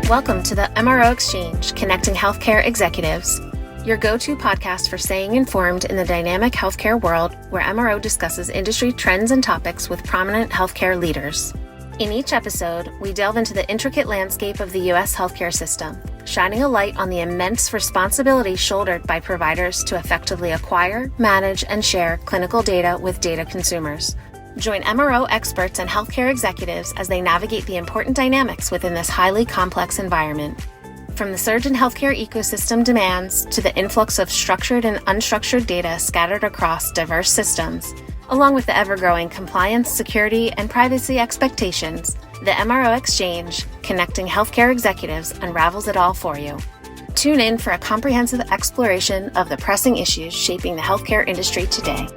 Welcome to the MRO Exchange, Connecting Healthcare Executives, your go-to podcast for staying informed in the dynamic healthcare world, where MRO discusses industry trends and topics with prominent healthcare leaders. In each episode, we delve into the intricate landscape of the U.S. healthcare system, shining a light on the immense responsibility shouldered by providers to effectively acquire, manage, and share clinical data with data consumers. Join MRO experts and healthcare executives as they navigate the important dynamics within this highly complex environment. From the surge in healthcare ecosystem demands to the influx of structured and unstructured data scattered across diverse systems, along with the ever-growing compliance, security, and privacy expectations, the MRO Exchange, Connecting Healthcare Executives, unravels it all for you. Tune in for a comprehensive exploration of the pressing issues shaping the healthcare industry today.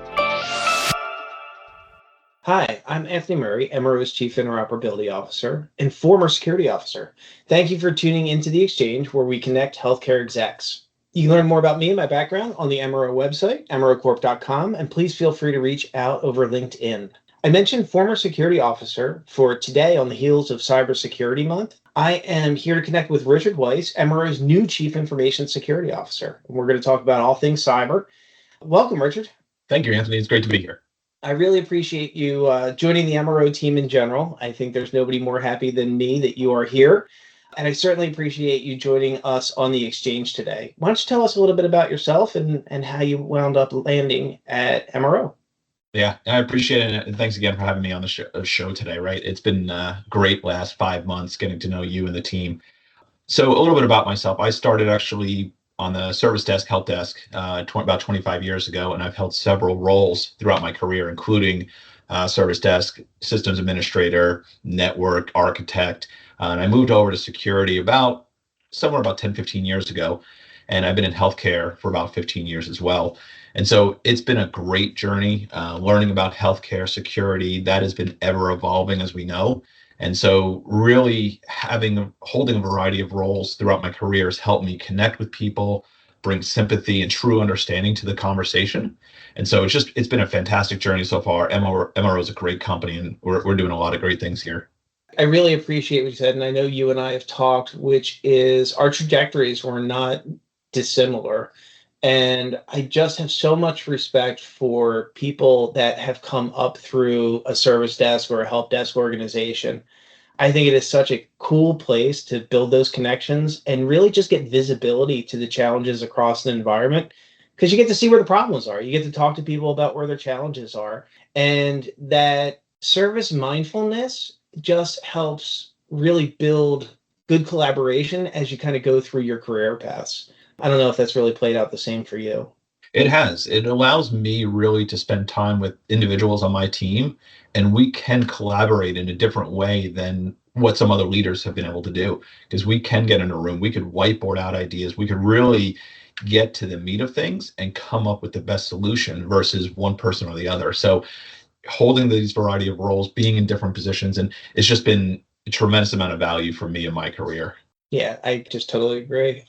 Hi, I'm Anthony Murray, MRO's Chief Interoperability Officer and former Security Officer. Thank you for tuning into the Exchange, where we connect healthcare execs. You can learn more about me and my background on the MRO website, mrocorp.com, and please feel free to reach out over LinkedIn. I mentioned former Security Officer for today on the heels of Cybersecurity Month. I am here to connect with Richard Weiss, MRO's new Chief Information Security Officer. And we're going to talk about all things cyber. Welcome, Richard. Thank you, Anthony. It's great to be here. I really appreciate you joining the MRO team in general. I think there's nobody more happy than me that you are here. And I certainly appreciate you joining us on the Exchange today. Why don't you tell us a little bit about yourself and how you wound up landing at MRO? Yeah, I appreciate it. And thanks again for having me on the show today, right? It's been great last 5 months getting to know you and the team. So a little bit about myself. I started actually on the service desk, help desk, about 25 years ago, and I've held several roles throughout my career, including service desk, systems administrator, network architect, and I moved over to security somewhere about 10, 15 years ago, and I've been in healthcare for about 15 years as well. And so it's been a great journey, learning about healthcare security. That has been ever evolving, as we know. And so really holding a variety of roles throughout my career has helped me connect with people, bring sympathy and true understanding to the conversation. And so it's been a fantastic journey so far. MRO is a great company, and we're doing a lot of great things here. I really appreciate what you said, and I know you and I have talked, which is our trajectories were not dissimilar. And I just have so much respect for people that have come up through a service desk or a help desk organization. I think it is such a cool place to build those connections and really just get visibility to the challenges across the environment, because you get to see where the problems are. You get to talk to people about where their challenges are. And that service mindfulness just helps really build good collaboration as you kind of go through your career paths. I don't know if that's really played out the same for you. It has. It allows me really to spend time with individuals on my team, and we can collaborate in a different way than what some other leaders have been able to do, because we can get in a room, we could whiteboard out ideas, we could really get to the meat of things and come up with the best solution versus one person or the other. So holding these variety of roles, being in different positions, and it's just been a tremendous amount of value for me in my career. Yeah, I just totally agree.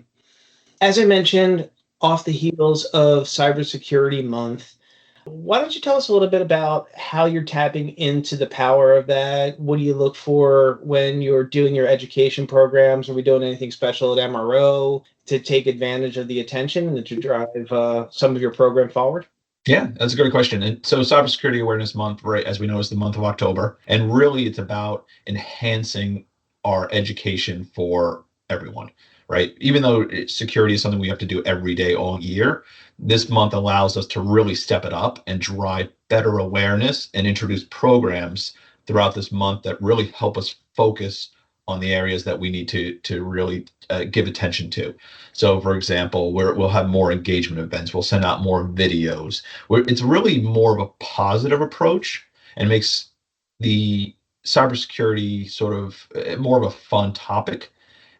As I mentioned, off the heels of Cybersecurity Month, why don't you tell us a little bit about how you're tapping into the power of that? What do you look for when you're doing your education programs? Are we doing anything special at MRO to take advantage of the attention and to drive some of your program forward? Yeah, that's a great question. And so Cybersecurity Awareness Month, right, as we know, is the month of October. And really it's about enhancing our education for everyone. Right? Even though security is something we have to do every day, all year, this month allows us to really step it up and drive better awareness and introduce programs throughout this month that really help us focus on the areas that we need to really give attention to. So, for example, we'll have more engagement events. We'll send out more videos. It's really more of a positive approach and makes the cybersecurity sort of more of a fun topic,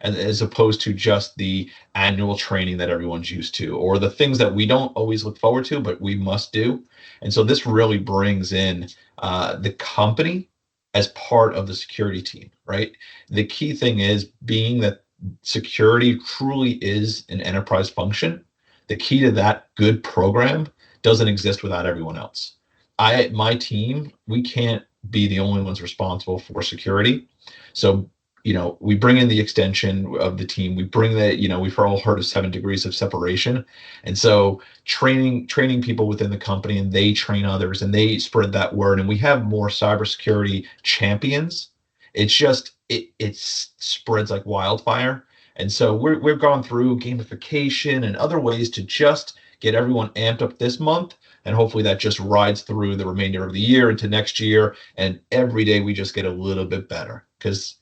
as opposed to just the annual training that everyone's used to, or the things that we don't always look forward to, but we must do. And so this really brings in the company as part of the security team, right? The key thing is being that security truly is an enterprise function. The key to that good program doesn't exist without everyone else. My team, we can't be the only ones responsible for security. So we bring in the extension of the team. We bring we've all heard of 7 degrees of separation. And so training people within the company, and they train others and they spread that word. And we have more cybersecurity champions. It's just, it spreads like wildfire. And so we've gone through gamification and other ways to just get everyone amped up this month. And hopefully that just rides through the remainder of the year into next year. And every day we just get a little bit better, because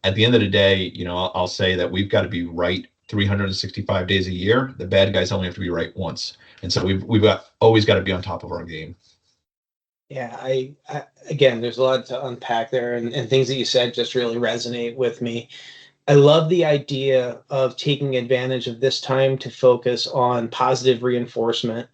at the end of the day, I'll say that we've got to be right 365 days a year. The bad guys only have to be right once. And so we've always got to be on top of our game. Yeah, I again, there's a lot to unpack there, and things that you said just really resonate with me. I love the idea of taking advantage of this time to focus on positive reinforcement.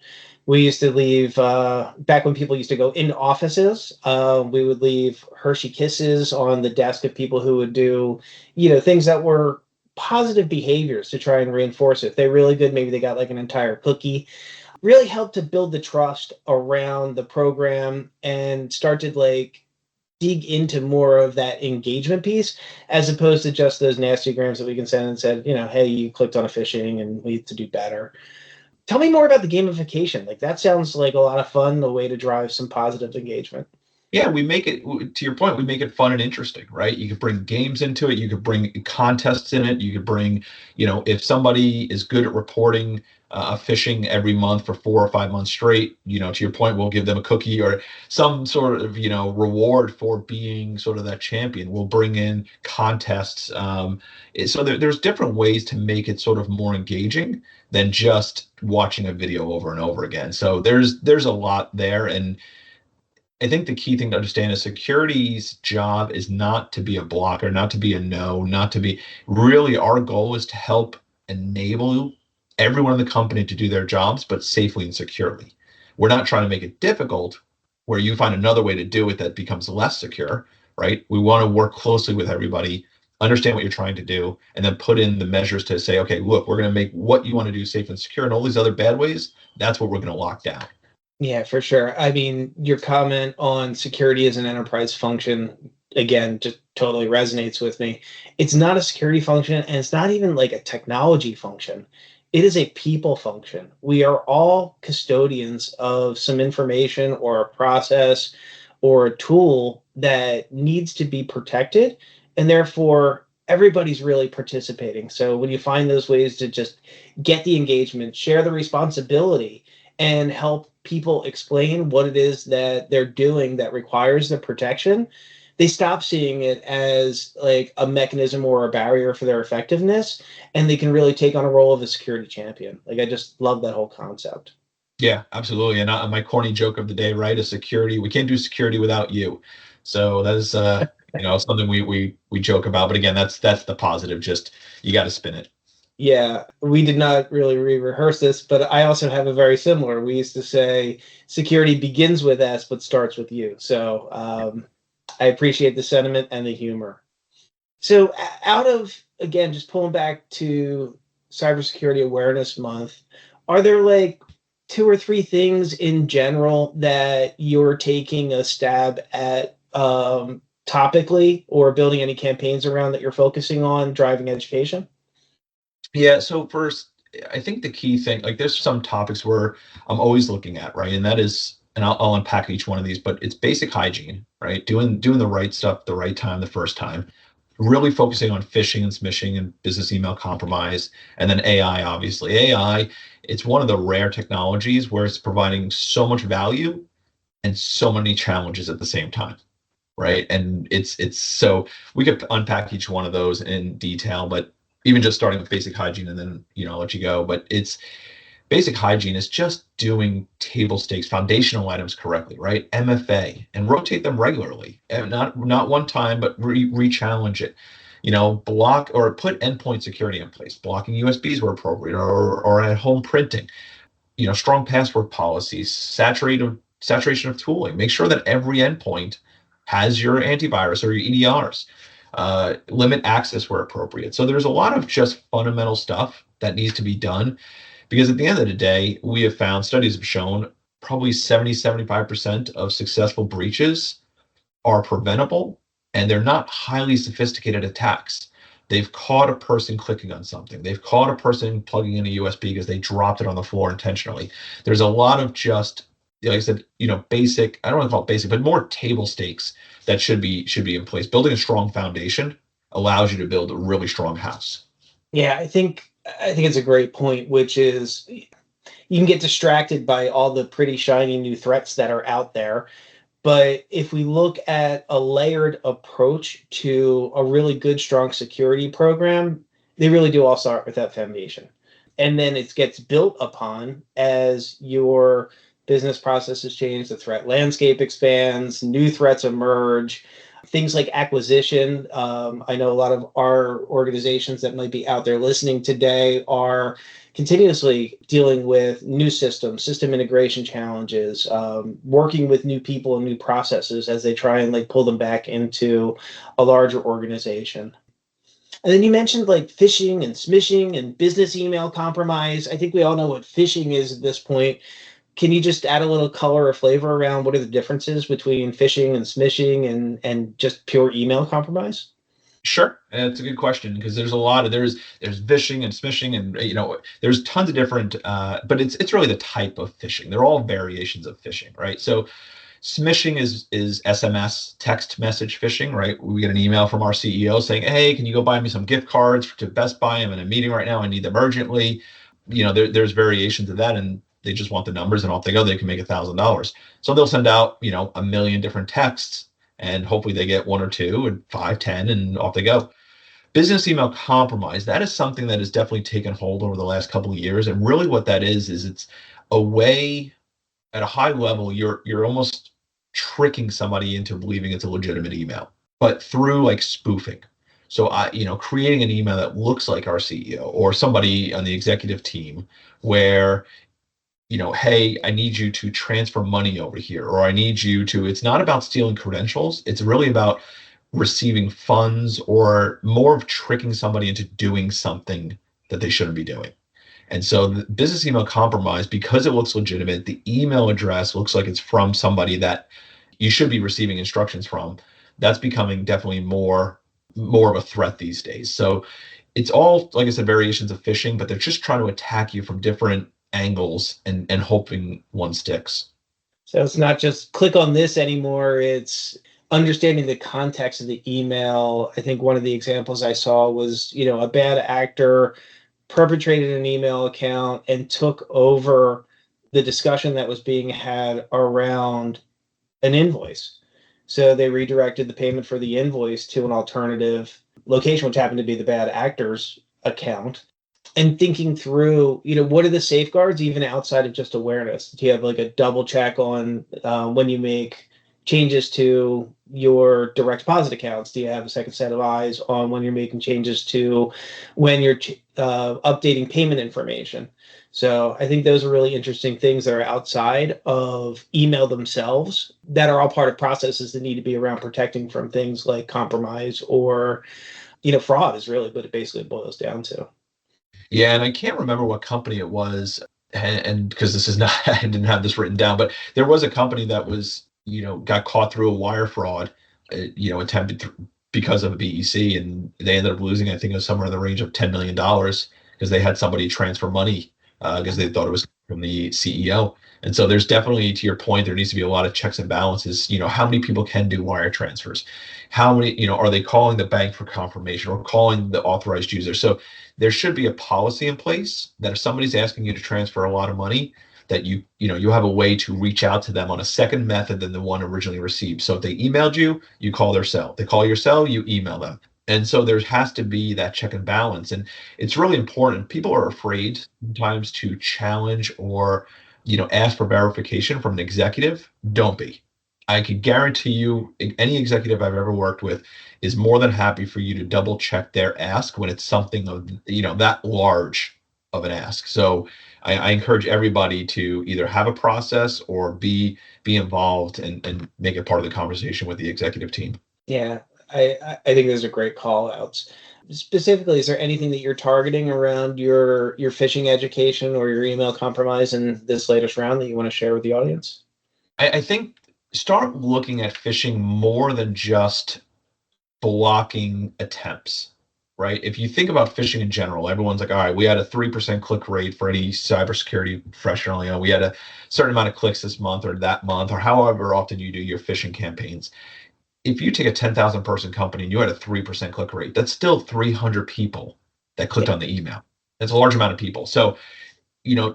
We used to leave, back when people used to go into offices, we would leave Hershey Kisses on the desk of people who would do, things that were positive behaviors to try and reinforce it. If they're really good, maybe they got like an entire cookie. Really helped to build the trust around the program and start to like dig into more of that engagement piece, as opposed to just those nasty grams that we can send and said, hey, you clicked on a phishing and we need to do better. Tell me more about the gamification. Like, that sounds like a lot of fun, a way to drive some positive engagement. Yeah, we make it, to your point, we make it fun and interesting, right? You could bring games into it. You could bring contests in it. You could bring, if somebody is good at reporting phishing every month for 4 or 5 months straight, to your point, we'll give them a cookie or some sort of, reward for being sort of that champion. We'll bring in contests. So there's different ways to make it sort of more engaging than just watching a video over and over again. So there's a lot there. And I think the key thing to understand is security's job is not to be a blocker, not to be a no, not to be, really our goal is to help enable everyone in the company to do their jobs, but safely and securely. We're not trying to make it difficult where you find another way to do it that becomes less secure, right? We want to work closely with everybody, understand what you're trying to do, and then put in the measures to say, okay, look, we're going to make what you want to do safe and secure, and all these other bad ways, that's what we're going to lock down. Yeah, for sure. I mean, your comment on security as an enterprise function, again, just totally resonates with me. It's not a security function, and it's not even like a technology function. It is a people function. We are all custodians of some information or a process or a tool that needs to be protected, and therefore everybody's really participating. So when you find those ways to just get the engagement, share the responsibility, and help people explain what it is that they're doing that requires the protection, they stop seeing it as like a mechanism or a barrier for their effectiveness, and they can really take on a role of a security champion. Like, I just love that whole concept. Yeah, absolutely. And my corny joke of the day, right, is security. We can't do security without you. So that is, something we joke about. But again, that's the positive. Just, you got to spin it. Yeah, we did not really rehearse this, but I also have a very similar. We used to say security begins with S, but starts with you. So I appreciate the sentiment and the humor. So out of, again, just pulling back to Cybersecurity Awareness Month, are there like 2 or 3 things in general that you're taking a stab at topically, or building any campaigns around that you're focusing on driving education? Yeah, so first, I think the key thing, like, there's some topics where I'm always looking at, right? And that is, and I'll unpack each one of these, but it's basic hygiene, right? Doing the right stuff the right time, the first time, really focusing on phishing and smishing and business email compromise, and then AI, obviously. AI, it's one of the rare technologies where it's providing so much value and so many challenges at the same time, right? And it's so we could unpack each one of those in detail, but even just starting with basic hygiene, and then I'll let you go. But it's basic hygiene is just doing table stakes, foundational items correctly, right? MFA, and rotate them regularly, and not one time, but re-challenge it. Block or put endpoint security in place, blocking USBs where appropriate, or at home printing. Strong password policies, saturation of tooling. Make sure that every endpoint has your antivirus or your EDRs. Limit access where appropriate. So there's a lot of just fundamental stuff that needs to be done, because at the end of the day, we have found, studies have shown, probably 75% of successful breaches are preventable and they're not highly sophisticated attacks. They've caught a person clicking on something. They've caught a person plugging in a USB because they dropped it on the floor intentionally. There's a lot of just, like I said, basic, I don't want to call it basic, but more table stakes that should be in place. Building a strong foundation allows you to build a really strong house. Yeah, I think it's a great point, which is you can get distracted by all the pretty shiny new threats that are out there. But if we look at a layered approach to a really good, strong security program, they really do all start with that foundation. And then it gets built upon as your business processes change, the threat landscape expands, new threats emerge, things like acquisition. I know a lot of our organizations that might be out there listening today are continuously dealing with new systems, system integration challenges, working with new people and new processes as they try and pull them back into a larger organization. And then you mentioned phishing and smishing and business email compromise. I think we all know what phishing is at this point. Can you just add a little color or flavor around what are the differences between phishing and smishing and just pure email compromise? Sure, it's a good question because there's a lot of there's phishing and smishing, and there's tons of different, but it's really the type of phishing. They're all variations of phishing, right? So smishing is SMS, text message phishing, right? We get an email from our CEO saying, "Hey, can you go buy me some gift cards to Best Buy? I'm in a meeting right now. I need them urgently." There's variations of that, and they just want the numbers, and off they go. They can make $1,000. So they'll send out, a million different texts, and hopefully they get one or two and 5, 10, and off they go. Business email compromise, that is something that has definitely taken hold over the last couple of years. And really what that is it's a way at a high level, you're almost tricking somebody into believing it's a legitimate email, but through spoofing. So creating an email that looks like our CEO or somebody on the executive team where hey, I need you to transfer money over here, or I need you to, it's not about stealing credentials. It's really about receiving funds or more of tricking somebody into doing something that they shouldn't be doing. And so the business email compromise, because it looks legitimate, the email address looks like it's from somebody that you should be receiving instructions from. That's becoming definitely more of a threat these days. So it's all, like I said, variations of phishing, but they're just trying to attack you from different angles and hoping one sticks. So it's not just click on this anymore. It's understanding the context of the email. I think one of the examples I saw was, a bad actor perpetrated an email account and took over the discussion that was being had around an invoice. So they redirected the payment for the invoice to an alternative location, which happened to be the bad actor's account. And thinking through, what are the safeguards even outside of just awareness? Do you have a double check on when you make changes to your direct deposit accounts? Do you have a second set of eyes on when you're making changes to when you're updating payment information? So I think those are really interesting things that are outside of email themselves that are all part of processes that need to be around protecting from things like compromise or, fraud is really what it basically boils down to. Yeah, and I can't remember what company it was, and because this is not, I didn't have this written down, but there was a company that was, got caught through a wire fraud, attempted because of a BEC, and they ended up losing, I think it was somewhere in the range of $10 million because they had somebody transfer money because they thought it was from the CEO. And so there's definitely, to your point, there needs to be a lot of checks and balances. How many people can do wire transfers? How many, are they calling the bank for confirmation or calling the authorized user? So there should be a policy in place that if somebody's asking you to transfer a lot of money, that you have a way to reach out to them on a second method than the one originally received. So if they emailed you, you call their cell. They call your cell, you email them. And so there has to be that check and balance. And it's really important. People are afraid sometimes to challenge or, ask for verification from an executive. Don't be. I can guarantee you any executive I've ever worked with is more than happy for you to double check their ask when it's something of, that large of an ask. So I encourage everybody to either have a process or be involved and make it part of the conversation with the executive team. Yeah, I think those are great call outs. Specifically, is there anything that you're targeting around your phishing education or your email compromise in this latest round that you want to share with the audience? I think start looking at phishing more than just blocking attempts, right? If you think about phishing in general, everyone's like, all right, we had a 3% click rate for any cybersecurity professional. We had a certain amount of clicks this month or that month, or however often you do your phishing campaigns. If you take a 10,000 person company and you had a 3% click rate, that's still 300 people that clicked on the email. That's a large amount of people. So,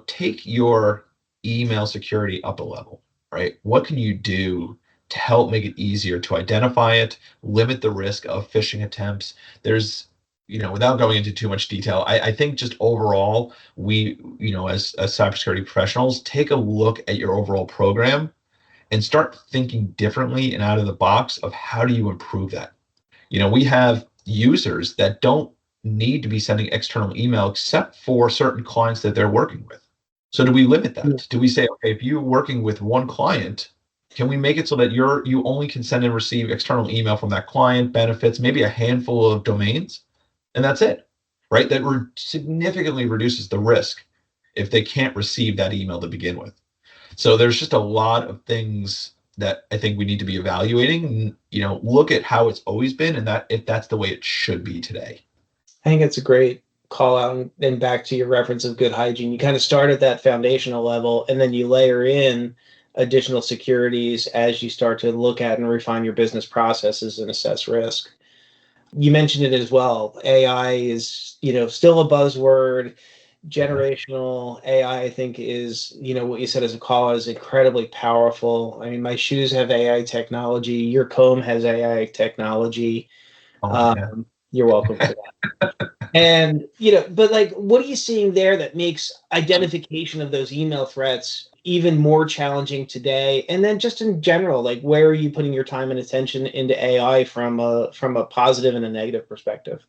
take your email security up a level, right? What can you do to help make it easier to identify it, limit the risk of phishing attempts? There's, without going into too much detail, I think just overall, we, as cybersecurity professionals, take a look at your overall program and start thinking differently and out of the box of how do you improve that. We have users that don't need to be sending external email except for certain clients that they're working with. So do we limit that? Do we say, okay, if you're working with one client, can we make it so that you only can send and receive external email from that client, benefits, maybe a handful of domains, and that's it, right? That significantly reduces the risk if they can't receive that email to begin with. So there's just a lot of things that I think we need to be evaluating and, look at how it's always been and that if that's the way it should be today. I think it's a great call out. And back to your reference of good hygiene, you kind of start at that foundational level and then you layer in additional securities as you start to look at and refine your business processes and assess risk. You mentioned it as well. AI is, still a buzzword. Generational AI, I think, is, what you said as a call is incredibly powerful. I mean, my shoes have AI technology. Your comb has AI technology. You're welcome for that. And, but like, what are you seeing there that makes identification of those email threats even more challenging today? And then just in general, like, where are you putting your time and attention into AI from a positive and a negative perspective?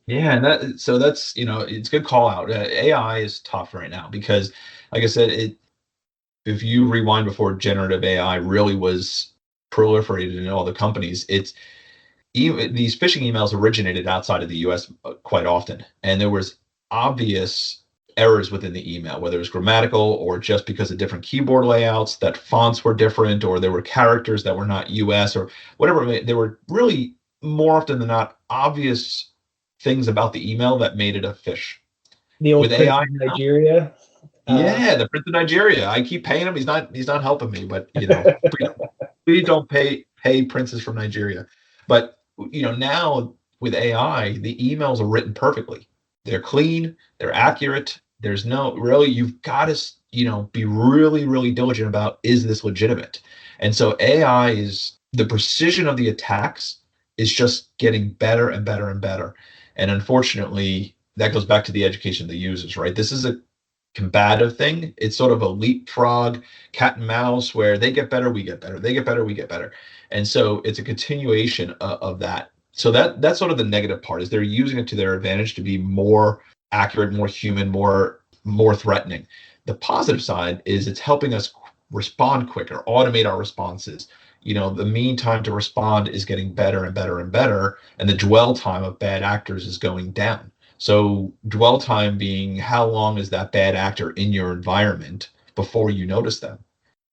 Yeah, and that's it's a good call out. AI is tough right now because, like I said, if you rewind before generative AI really was proliferated in all the companies, these phishing emails originated outside of the US quite often. And there was obvious errors within the email, whether it was grammatical or just because of different keyboard layouts, that fonts were different, or there were characters that were not US or whatever. There were really more often than not obvious things about the email that made it a phish. The old Prince of Nigeria. Yeah, the Prince of Nigeria. I keep paying him. He's not helping me, but please don't pay princes from Nigeria. But now with AI, the emails are written perfectly. They're clean, they're accurate. There's no really, you've got to, be really, really diligent about, is this legitimate? And so AI the precision of the attacks is just getting better and better and better. And unfortunately, that goes back to the education of the users, right? This is a combative thing. It's sort of a leapfrog, cat and mouse, where they get better, we get better. They get better, we get better. And so it's a continuation of that. So that's sort of the negative part, is they're using it to their advantage to be more accurate, more human, more threatening. The positive side is it's helping us respond quicker, automate our responses. The mean time to respond is getting better and better and better, and the dwell time of bad actors is going down. So dwell time being how long is that bad actor in your environment before you notice them.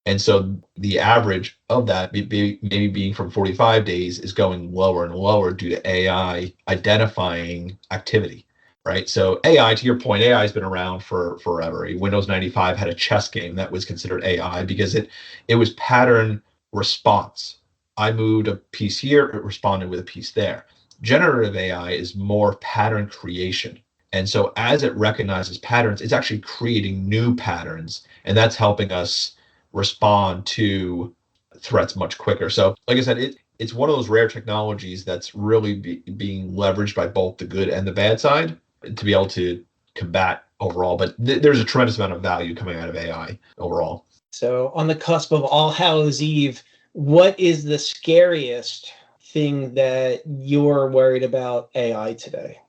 And so the average of that maybe being from 45 days is going lower and lower due to AI identifying activity, right? So AI, to your point, AI has been around for forever. Windows 95 had a chess game that was considered AI because it was pattern response. I moved a piece here, it responded with a piece there. Generative AI is more pattern creation. And so as it recognizes patterns, it's actually creating new patterns, and that's helping us respond to threats much quicker. So like I said, it's one of those rare technologies that's really being leveraged by both the good and the bad side to be able to combat overall. But there's a tremendous amount of value coming out of AI overall. So on the cusp of All Hallows Eve, what is the scariest thing that you're worried about AI today?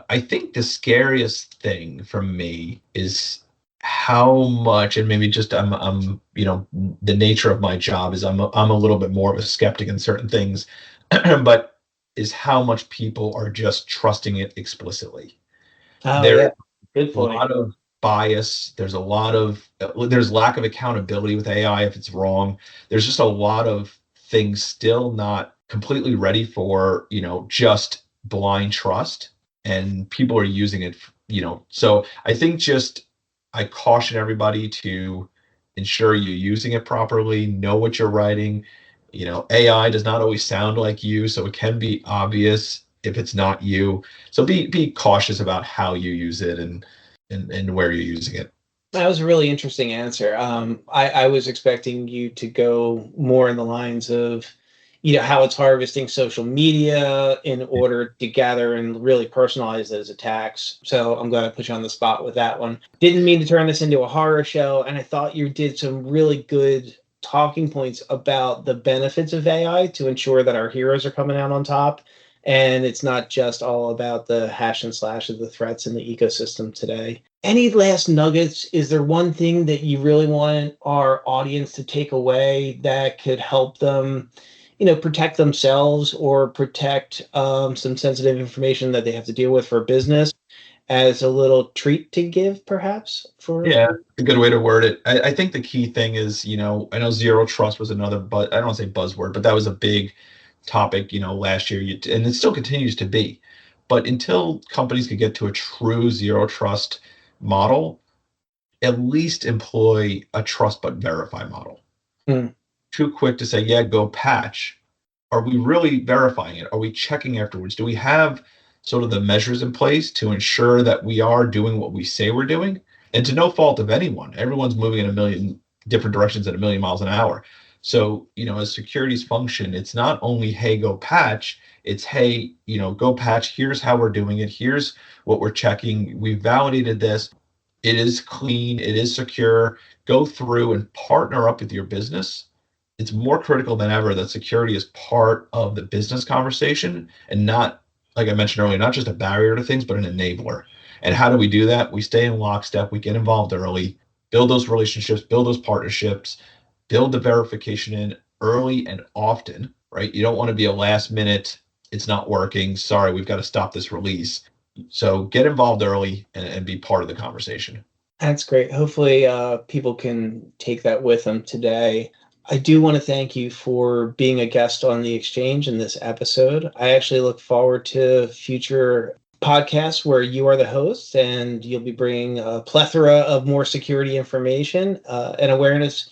I think the scariest thing for me is how much, and maybe just I'm the nature of my job is I'm a little bit more of a skeptic in certain things, but is how much people are just trusting it explicitly. There's Good a point. lot of bias. There's lack of accountability with AI if it's wrong. There's just a lot of things still not completely ready for, just blind trust, and people are using it, so I think I caution everybody to ensure you're using it properly, know what you're writing. AI does not always sound like you, so it can be obvious if it's not you. So be cautious about how you use it and where you're using it. That was a really interesting answer. I was expecting you to go more in the lines of, how it's harvesting social media in order to gather and really personalize those attacks. So I'm glad I put you on the spot with that one. Didn't mean to turn this into a horror show, and I thought you did some really good talking points about the benefits of AI to ensure that our heroes are coming out on top. And it's not just all about the hash and slash of the threats in the ecosystem today. Any last nuggets? Is there one thing that you really want our audience to take away that could help them, protect themselves or protect some sensitive information that they have to deal with for business, as a little treat to give, perhaps? Yeah, a good way to word it. I think the key thing is, I know zero trust was another, but I don't want to say buzzword, but that was a big topic, last year, and it still continues to be. But until companies could get to a true zero trust model, at least employ a trust but verify model. Too quick to say, yeah, go patch. Are we really verifying it? Are we checking afterwards? Do we have sort of the measures in place to ensure that we are doing what we say we're doing? And to no fault of anyone, everyone's moving in a million different directions at a million miles an hour. So, as securities function, it's not only, hey, go patch, it's, hey, go patch. Here's how we're doing it. Here's what we're checking. We validated this. It is clean. It is secure. Go through and partner up with your business. It's more critical than ever that security is part of the business conversation and not, like I mentioned earlier, not just a barrier to things, but an enabler. And how do we do that? We stay in lockstep. We get involved early, build those relationships, build those partnerships, build the verification in early and often, right? You don't want to be a last minute, it's not working, sorry, we've got to stop this release. So get involved early and be part of the conversation. That's great. Hopefully, people can take that with them today. I do want to thank you for being a guest on the Exchange in this episode. I actually look forward to future podcasts where you are the host and you'll be bringing a plethora of more security information and awareness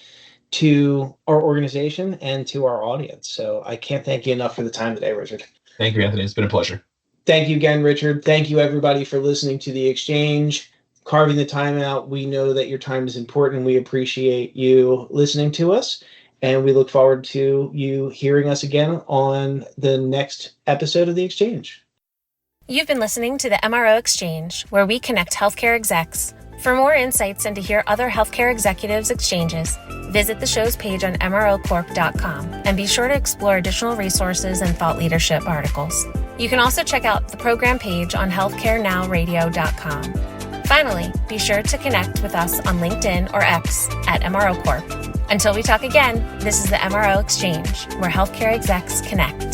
to our organization and to our audience. So I can't thank you enough for the time today, Richard. Thank you, Anthony. It's been a pleasure. Thank you again, Richard. Thank you, everybody, for listening to the Exchange, carving the time out. We know that your time is important. We appreciate you listening to us, and we look forward to you hearing us again on the next episode of the Exchange. You've been listening to the MRO Exchange, where we connect healthcare execs. For more insights and to hear other healthcare executives' exchanges, visit the show's page on MROcorp.com and be sure to explore additional resources and thought leadership articles. You can also check out the program page on healthcarenowradio.com. Finally, be sure to connect with us on LinkedIn or X at MRO Corp. Until we talk again, this is the MRO Exchange, where healthcare execs connect.